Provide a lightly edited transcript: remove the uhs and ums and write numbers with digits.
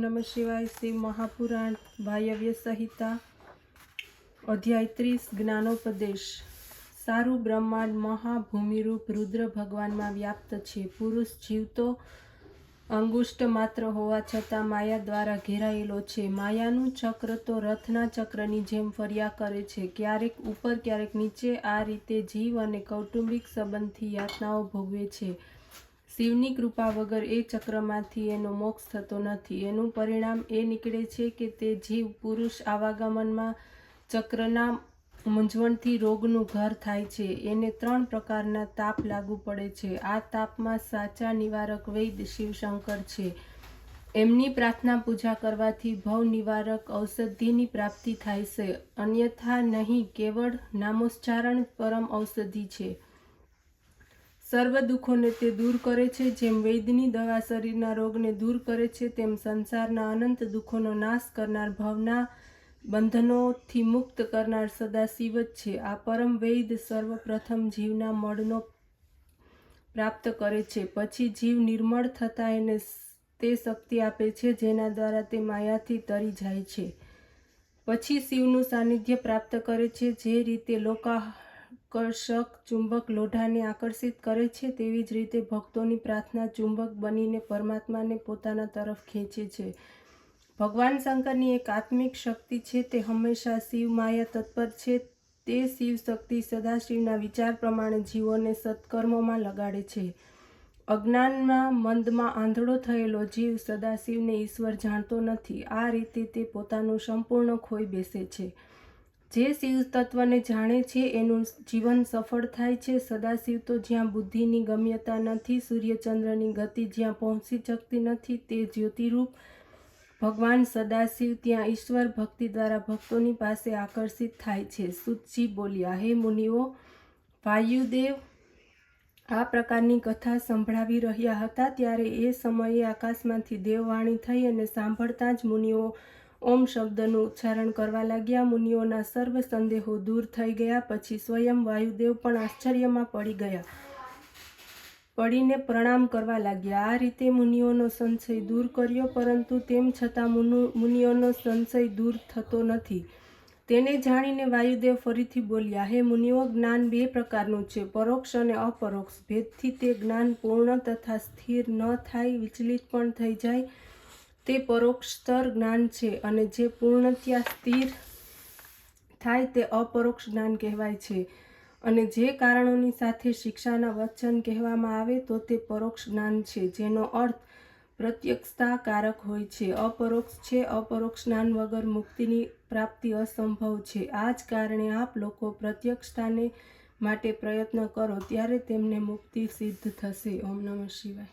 नमः शिवाय। शिव महापुराण वायव्य संहिता अध्याय 30 ज्ञानोपदेश। सारू ब्रह्मांड महाभूमिरूप रुद्र भगवान में व्याप्त है। पुरुष जीव तो अंगुष्ट मात्र होवा छतां माया द्वारा घेरायेलो छे। मायानुं चक्र तो रथना चक्रनी जेम फर्या करे छे, क्यारेक ऊपर क्यारेक नीचे। आ रीते जीव अने कौटुंबिक संबंधथी यातनाओ भोगवे छे। शिवनी कृपा वगर ए चक्रमांथी एनो मोक्ष थतो नथी। एनुं परिणाम ए निकळे छे के ते जीव पुरुष आवागमनमां चक्रना मूंझवणथी रोगनुं घर थाय छे। एने 3 प्रकारना ताप लागू पड़े छे। आ तापमां साचा निवारक वैद्य शिवशंकर छे। एमनी प्रार्थना पूजा करवाथी भव निवारक औषधिनी प्राप्ति थाय छे, अन्यथा नहीं। केवळ नामोच्चारण परम औषधि छे। सर्व दुखोने ते दूर करे छे। जेम वैद्यनी दवा शरीरना रोगने दूर करे छे, तेम संसाરના अनंत दुखोनो नाश करनार, भवना बंधनोथी मुक्त करनार सदाशिव ज छे। आ परम वैद्य सर्वप्रथम जीवना મળનો प्राप्त करे छे। पछी जीव निर्मळ थता एने ते शक्ति आपे छे, जेना द्वारा ते मायाथी तरी जाय छे। पछी शिवनुं सानिध्य प्राप्त करे छे। जे रीते लोकाकर्षक चुंबक लोढ़ाने आकर्षित करे छे, तेवी ज रीते भक्तोनी प्रार्थना चुंबक बनीने परमात्माने पोताना तरफ खेंचे छे। भगवान शंकरनी एक आत्मिक शक्ति छे, ते हमेशा शिव माया तत्पर छे। ते शिव शक्ति सदाशिवना विचार प्रमाणे जीवोने सत्कर्मोमां लगाड़े छे। अज्ञानमां मंदमां आंधळो थयेलो जीव सदाशिवने ईश्वर जाणतो नथी। आ रीते ते पोतानुं संपूर्ण खोई बेसे छे। जे शिव तत्वने जाणे छे एनुं जीवन सफल थाय छे। सदाशिव तो ज्यां बुद्धिनी गम्यता नथी, सूर्यचंद्रनी गति ज्यां पहोंची शकती नथी, ते ज्योतिरूप भगवान सदाशिव त्यां ईश्वर भक्ति द्वारा भक्तोनी पासे आकर्षित थाय छे। सूतजी बोल्या, हे मुनिओ, वायुदेव आ प्रकारनी कथा संभळावी रह्या हता त्यारे ए समये आकाशमांथी देववाणी थई अने सांभळतां ज मुनिओ ओम शब्दनुं उच्चारण करवा लाग्या। मुनिओना सर्व संदेहो दूर थई गया। पछी स्वयं वायुदेव पण आश्चर्यमां पड़ी गया, पड़ीने प्रणाम करवा लाग्या। आ रीते मुनिओनो संशय दूर कर्यो, परंतु तेम छतां मुनिओनो संशय दूर थतो नथी। तेने जाणीने वायुदेव फरीथी बोल्या, हे मुनिओ, ज्ञान 2 प्रकारनुं छे, परोक्ष अने अपरोक्ष। भेदथी ते ज्ञान पूर्ण तथा स्थिर न थाय, विचलित पण थई जाय, ते परोक्षतर ज्ञान छे। अने जे पूर्णत्या स्थिर थाय ते अपरोक्ष ज्ञान कहेवाय छे। अने जे कारणोनी साथे शिक्षाना वचन कहेवामां आवे तो ते परोक्ष ज्ञान छे, जेनो अर्थ प्रत्यक्षता कारक होय छे। अपरोक्ष छे। अपरोक्ष ज्ञान वगर मुक्तिनी प्राप्ति असंभव छे। आ ज कारणे आप लोको प्रत्यक्षताने माटे प्रयत्न करो, त्यारे तेमने मुक्ति सिद्ध थशे। ओम नमः शिवाय।